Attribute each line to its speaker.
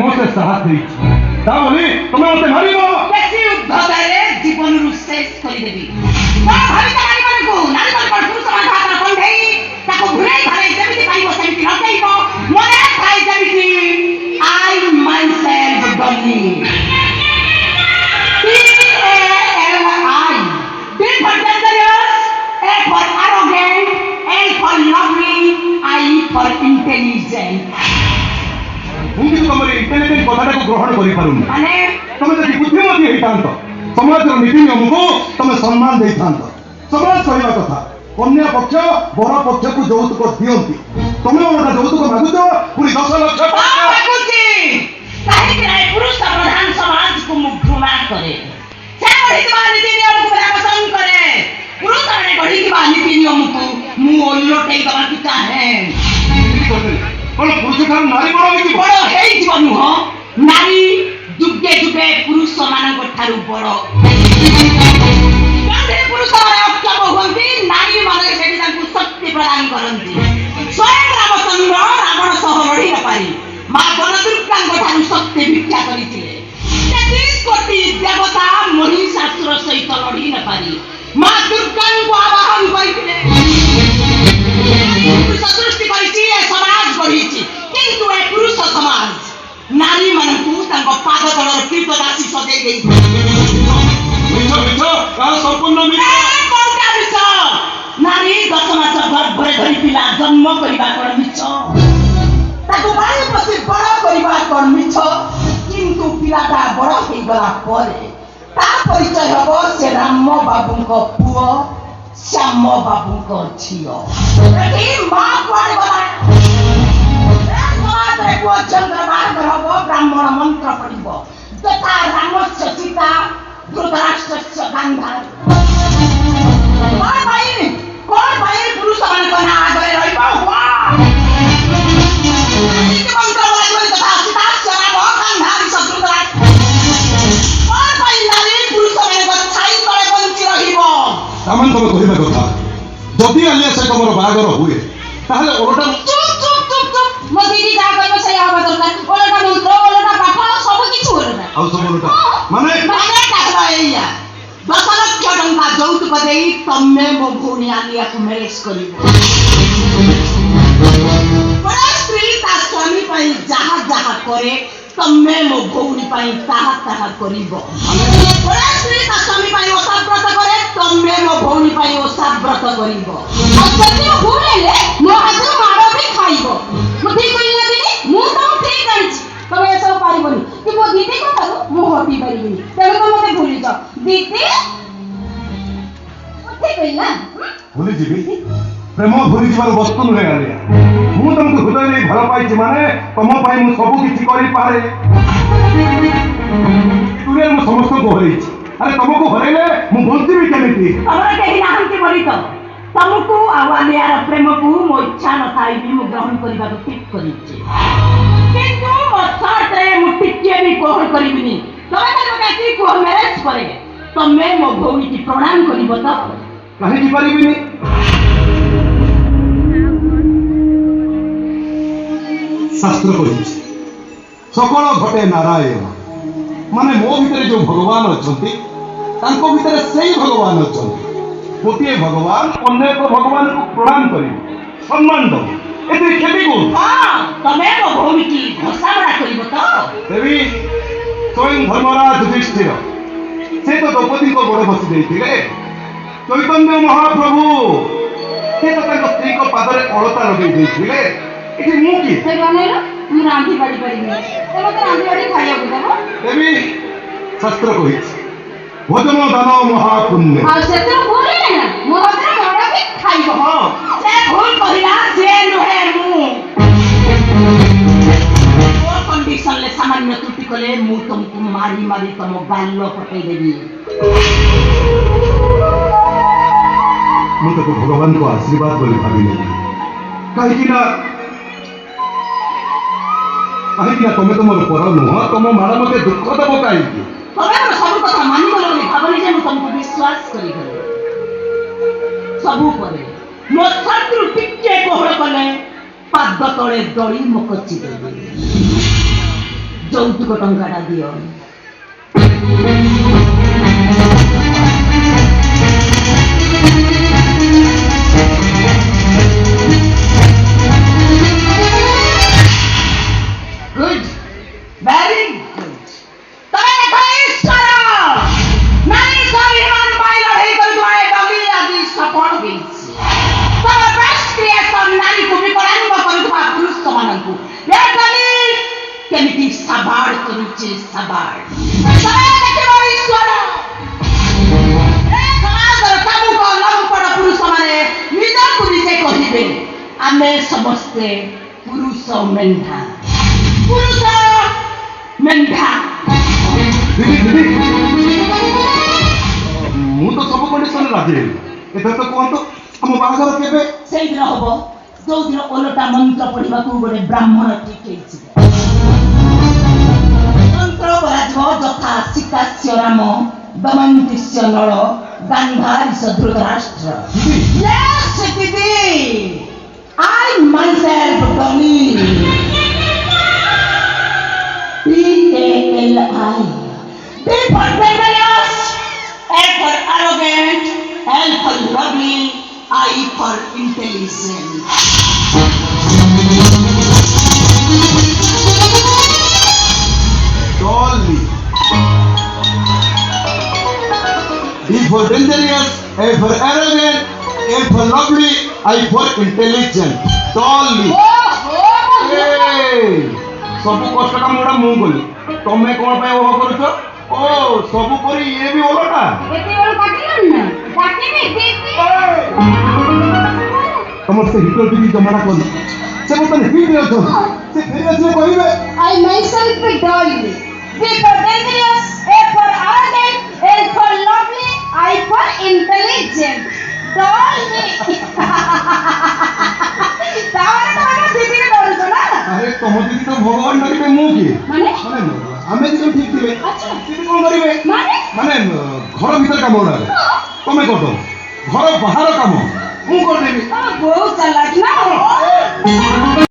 Speaker 1: ପ୍ରେମ ସେ ସାହସ ଦେଇଛି ତା ବୋଲି ତମେ ମତେ ମାରିବ?
Speaker 2: ବେଶୀ ଉଦ୍ଧତରେ ଜୀବନରୁ ଶେଷ କରିଦେବି। ଭାବିଛ ନାରୀମାନଙ୍କୁ ପୁରୁଷମାନଙ୍କ ହାତରେ କଣ୍ଢେଇ ତାକୁ ଘୁରେଇ ଘରେଇ ଯେମିତି ପାଇବ ସେମିତି ଲଟେଇବ। ମନେ ଥାଏ ଯେମିତି I myself Dolly. T-A-L-I. D for dangerous, A for arrogant, L for lovely, I for intelligent.
Speaker 1: ମୁଁ କିନ୍ତୁ ତମର ଇଣ୍ଟେଲିଜେଣ୍ଟ କଥାଟାକୁ ଗ୍ରହଣ କରିପାରୁନି।
Speaker 2: ମାନେ
Speaker 1: ତମେ ଯଦି ବୁଦ୍ଧିମତୀ ହେଇଥାନ୍ତ ସମାଜର ନୀତି ନିୟମକୁ ତମେ ସମ୍ମାନ ଦେଇଥାନ୍ତ। ସମାଜ କହିବା କଥା କନ୍ୟା ପକ୍ଷ ବର ପକ୍ଷକୁ ଯୌତୁକ ଦିଅନ୍ତି, ତମେ ଗୋଟେ ଯୌତୁକ ମାଗୁଛ ପୁଣି 10 ଲକ୍ଷ
Speaker 2: ମାଗୁଛି। କାହିଁକି ନା ପୁରୁଷ ପ୍ରଧାନ ସମାଜକୁ ମୁଁ ଘୃଣା କରେ। ସେ ଗଢ଼ିଥିବା ନୀତି ନିୟମକୁ ପସନ୍ଦ କରେ। ପୁରୁଷମାନେ ଗଢ଼ିଥିବା ନୀତି ନିୟମକୁ ମୁଁ ଓଲଟେଇ ଦେବାକୁ ଚାହେଁ।
Speaker 1: କଣ ପୁରୁଷ ଠାରୁ ନାରୀ ବଡ ହେଇଯିବ?
Speaker 2: ବଡ ହେଇଯିବ ନୁହଁ, ନାରୀ ଯୁଗେ ଯୁଗେ ପୁରୁଷ ମାନଙ୍କ ଠାରୁ ବଡ। ପୁରୁଷମାନେ ଅକ୍ଷମ ହୁଅନ୍ତି, ନାରୀ ମାନେ ସେଠି ତାଙ୍କୁ ଶକ୍ତି ପ୍ରଦାନ କରନ୍ତି। ସ୍ୱୟଂ ରାମଚନ୍ଦ୍ର ରାବଣ ସହ ଲଢ଼ି ନ ପାରି ମା ବନଦୁର୍ଗାଙ୍କ ଠାରୁ ଶକ୍ତି ଭିକ୍ଷା କରିଥିଲେ। 33 କୋଟି ଦେବତା ମହିଷାସୁର ସହିତ ଲଢ଼ି ନ ପାରି ମା ଦୁର୍ଗାଙ୍କୁ ଆବାହନ କରିଥିଲେ। ପୁରୁଷ ସୃଷ୍ଟି କରିଛି, ଏ ସମାଜ ଗଢ଼ିଛି, କିନ୍ତୁ ଏ ପୁରୁଷ ସମାଜ ନାରୀ ମାନଙ୍କୁ ତାଙ୍କ ପାଦ ତଳର କୀର୍ତ୍ତଦାସୀ ସଜେଇ ଦେଇଥିଲେ। ନାରୀ 10 ମାସ ଗର୍ଭରେ ଧରି ପିଲା ଜନ୍ମ କରିବା କଣ ମିଛ? ତାକୁ ବାୟୁ ପଶି ବଡ କରିବା କଣ ମିଛ? କିନ୍ତୁ ପିଲାଟା ବଡ ହେଇଗଲା ପରେ ତା ପରିଚୟ ହବ ସେ ରାମ ବାବୁଙ୍କ ପୁଅ, ଶ୍ୟାମ ବାବୁଙ୍କ ଝିଅ। ଏଠି ମା କୁଆଡେ ଗଲା? ସମାଜରେ ପୁଅ ଝିଅଙ୍କର ବାହାଘର ହବ, ବ୍ରାହ୍ମଣ ମନ୍ତ୍ର ପଡିବ। ଯଥା ରାମସ୍ୟ ସୀତା, ଧୃତରାଷ୍ଟ୍ରସ୍ୟ ଗାନ୍ଧାରୀ। କଣ ପାଇଁ ପୁରୁଷ ମାନଙ୍କ ନାଁ ଆଗରେ ରହିବ?
Speaker 1: ସାମନ୍ତର କହିବା କଥା ଯଦି ଆଲିଆ ସହିତ ମୋର ବାହାଘର ହୁଏ ତାହେଲେ ଓଲଟା
Speaker 2: ମୋ ଦିଦି ଯାହା କହିବ ସେଇଆ ହବା ଦରକାର। ଓଲଟା ମନ୍ତ୍ର, ଓଲଟା ପାଠ, ସବୁ କିଛି ଓଲଟା।
Speaker 1: ଆଉ ସବୁ ଓଲଟା ମାନେ
Speaker 2: ଏଇଆ 10 ଲକ୍ଷ ଟଙ୍କା ଯୌତୁକ ଦେଇ ତମେ ମୋ ଭଉଣୀ ଆଲିଆକୁ ମ୍ୟାରେଜ କରିବ। ସ୍ତ୍ରୀ ତା ସ୍ୱାମୀ ପାଇଁ ଯାହା ଯାହା କରେ ତମେ ମୋ ଭଉଣୀ ପାଇଁ ତାହା ତାହା କରିବ। ସ୍ତ୍ରୀ ତା ସ୍ୱାମୀ ପାଇଁ ଓଷାବ୍ରତ କରେ, ତମେ ମୋ ଭଉଣୀ ପାଇଁ ଓଷାବ୍ରତ କରିବ। ଆଉ ଯଦି ଭୁଲ ହେଲେ ମୋ ହାତରୁ ମାଡ଼ ବି ଖାଇବ। ମୁଁ ଠିକ କହିଲି ନା ଦିଦି? ମୁଁ ତମକୁ ଠିକ ଜାଣିଛି, ତମେ ଏସବୁ ପାରିବନି, କି ମୋ ଦିଦି କଥାରୁ ମୁଁ ହଟି ପାରିବିନି। ତେଣୁ ତ ମତେ ଭୁଲିଛ ଦିଦି। ଠିକ କହିଲି ନା?
Speaker 1: ଭୁଲିଯିବି? ପ୍ରେମ ଭୁଲିଯିବାର ବସ୍ତୁ ନୁହେଁ ଆଲିଆ। ମୁଁ ତମକୁ ହୃଦୟ ଦେଇ ଭଲ ପାଇଛି ମାନେ ତମ ପାଇଁ ମୁଁ ସବୁ କିଛି କରିପାରେ। ଦୁନିଆରେ ମୁଁ ସମସ୍ତଙ୍କୁ ହରେଇଛି, ଆରେ ତମକୁ ହରେଇଲେ ମୁଁ ବଞ୍ଚିବି କେମିତି?
Speaker 2: ତମର କେହି ନାହାନ୍ତି ବୋଲି ତ ତମକୁ ଆଉ ଆଲିଆର ପ୍ରେମକୁ ମୋ ଇଚ୍ଛା ନଥାଇ ବି ମୁଁ ଗ୍ରହଣ କରିବାକୁ ଠିକ କରିଛି। କିନ୍ତୁ ମୋ ସର୍ଟରେ ମୁଁ ଟିକେ ବି କୋହଳ କରିବିନି। ତମେ ମତେ ଏତିକି କୁହ, ମ୍ୟାରେଜ ପରେ ତମେ ମୋ ଭଉଣୀକି ପ୍ରଣାମ କରିବ ତ?
Speaker 1: କାହିଁକି ପାରିବିନି? ଶାସ୍ତ୍ର କହିଛି ସକଳ ଘଟେ ନାରାୟଣ, ମାନେ ମୋ ଭିତରେ ଯୋଉ ଭଗବାନ ଅଛନ୍ତି ତାଙ୍କ ଭିତରେ ସେଇ ଭଗବାନ ଅଛନ୍ତି। ଗୋଟିଏ ଭଗବାନ ଅନ୍ୟ ଏକ ଭଗବାନକୁ ପ୍ରଣାମ କରିବ, ସମ୍ମାନ ଦବ, ଏଥିରେ କ୍ଷତି କୋଉ?
Speaker 2: ତମେ ମୋ ଭଉଣୀକି ଘଷାମରା କରିବ ତ?
Speaker 1: ଦେବୀ ସ୍ୱୟଂ ଧର୍ମରାଜ ଯୁଧିଷ୍ଠିର ସେ ତ ଦ୍ରୌପଦୀଙ୍କ ଗୋଡ଼ ବସି ଦେଇଥିଲେ। ଚୈତନ୍ୟ ମହାପ୍ରଭୁ ସେ ତ ତାଙ୍କ ସ୍ତ୍ରୀଙ୍କ ପାଦରେ ଅଳତା ଲଗେଇ ଦେଇଥିଲେ। ଏଠି ମୁଁ କି?
Speaker 2: ମୁଁ ରାନ୍ଧି ବାଢି ପାରିବି, ମତେ ରାନ୍ଧି ବାଢି ଖାଇବାକୁ ଦେବ?
Speaker 1: ଦେବୀ ଶାସ୍ତ୍ର କହିଛି ଭୋଜନ ଦାନ ମହାପୁଣ୍ୟ।
Speaker 2: ଆଉ ସେଥିରେ ଭୁଲ ହେଲେ ନା ମୋ ହାତରେ ମାଡ଼ ବି ଖାଇବ। ସେ ଭୁଲ କହିଲା, ସେ ନୁହେଁ ମୁଁ। ମୋ କଣ୍ଡିସନରେ ସାମାନ୍ୟ ତ୍ରୁଟି କଲେ ମୁଁ ତମକୁ ମାରି ମାରି ତମ ଗାଲ ପକେଇ ଦେବି।
Speaker 1: ମୁଁ ତାକୁ ଭଗବାନଙ୍କ ଆଶୀର୍ବାଦ ବୋଲି ଭାବିନେବି, କାହିଁକି ନା ତମେ ତ ମୋର ପର ନୁହଁ, ତମ ମାଡ଼ ମତେ ଦୁଃଖ ଦବ କାହିଁକି?
Speaker 2: ତମେ ମୋର ସବୁ କଥା ମାନିଗଲ ବୋଲି ଭାବନି ଯେ ମୁଁ ତମକୁ ବିଶ୍ୱାସ କରିଗଲି। ସବୁ ପରେ ମୋ ଶତ୍ରୁ ଟିକେ କୋହଳ କଲେ ପାଦ ତଳେ ଦଳି ମୁଁ କଚି ଦେବି। ଯୌତୁକ ଟଙ୍କାଟା ଦିଅ। Good, very good. ତମେ ଦେଖ ଈଶ୍ୱର ନାରୀ ସ୍ୱାଭିମାନ ପାଇଁ ଲଢ଼େଇ କରୁଥିବା ଏ ଡଗି ଆଜି ସଫଳ ହେଇଛି। ତମ ବେଷ୍ଟ କ୍ରିଏସନ୍ ନାରୀକୁ ବିକଳାଙ୍ଗ କରୁଥିବା ପୁରୁଷମାନଙ୍କୁ ଏ ଡଗି କେମିତି ସାବାଡ଼ କରୁଛି ସାବାଡ଼। ତମେ ଦେଖିବ ଈଶ୍ୱର ଏ ସମାଜର କାମୁକ ଲମ୍ପଟ ପୁରୁଷମାନେ ନିଜକୁ ନିଜେ କହିବେ ଆମେ ସମସ୍ତେ ପୁରୁଷ ମେଣ୍ଢା ପୁରୁଷ ମେଣ୍ଢା।
Speaker 1: ମୁଁ ତ ସବୁ କଣ୍ଡିସନରେ ରାଜି ହେଲି। ଏଥର ତ କୁହନ୍ତୁ ଆମ ବାହାଘର କେବେ?
Speaker 2: ସେଇଦିନ ହବ ଯୋଉଦିନ ଓଲଟା ମନ୍ତ୍ର ପଢିବାକୁ ଗୋଟେ ବ୍ରାହ୍ମଣ ଠିକ ହେଇଯିବ। ମନ୍ତ୍ର କରାଯିବ ଯଥା ସୀତାସ୍ୟ ରାମ ଦମନ୍ତିସ୍ୟ ନଳ ଗାନ୍ଧାରୀସ୍ୟ ଧୃତରାଷ୍ଟ୍ର। Yes, ଦିଦି, I myself believe. P-A-L-I. D for rebellious, A for arrogant, L for lovely, I for intelligent.
Speaker 1: Dolly. D for dangerous, A for arrogant, A for lovely, I for intelligent. Dolly. Hey! ସବୁ କଷ୍ଟ କାମ ଗୁଡ଼ା ମୁଁ କଲି, ତମେ କଣ ପାଇଁ ଓହ କରୁଛ? ଓ ସବୁ କରି ଇଏ ବି ଓଲଟା। ତମର ସେ ହିଟର ଦିଦି ଜମାଟା କଲି, ସେ ବର୍ତ୍ତମାନ ହିଟରେ ଅଛନ୍ତି, ସେ ଫେରି ଆସିଲେ କହିବେ
Speaker 2: I myself be Dolly. D for dangerous, A for arrogant, L for lovely, I for intelligent. Dolly. ତାମାନେ ତ ଆମ ଦିଦିকে ଡରୁଛ ନା?
Speaker 1: ଆରେ ତମ ଦିଦି ତ ଭଗବାନ ଡାକିବେ, ମୁଁ କିଏ?
Speaker 2: ମାନେ
Speaker 1: ଆମେ ଦି ଜଣ ଠିକ ଥିବେ,
Speaker 2: ଆଚ୍ଛା
Speaker 1: ଦିଦି କଣ କରିବେ?
Speaker 2: ମାନେ
Speaker 1: ମାନେ ଘର ଭିତର କାମ ଗୁଡ଼ାକ ତମେ କରିଦବ, ଘର ବାହାର କାମ ମୁଁ କରିଦେବି।
Speaker 2: ବହୁତ ଚାଲାକ ନା।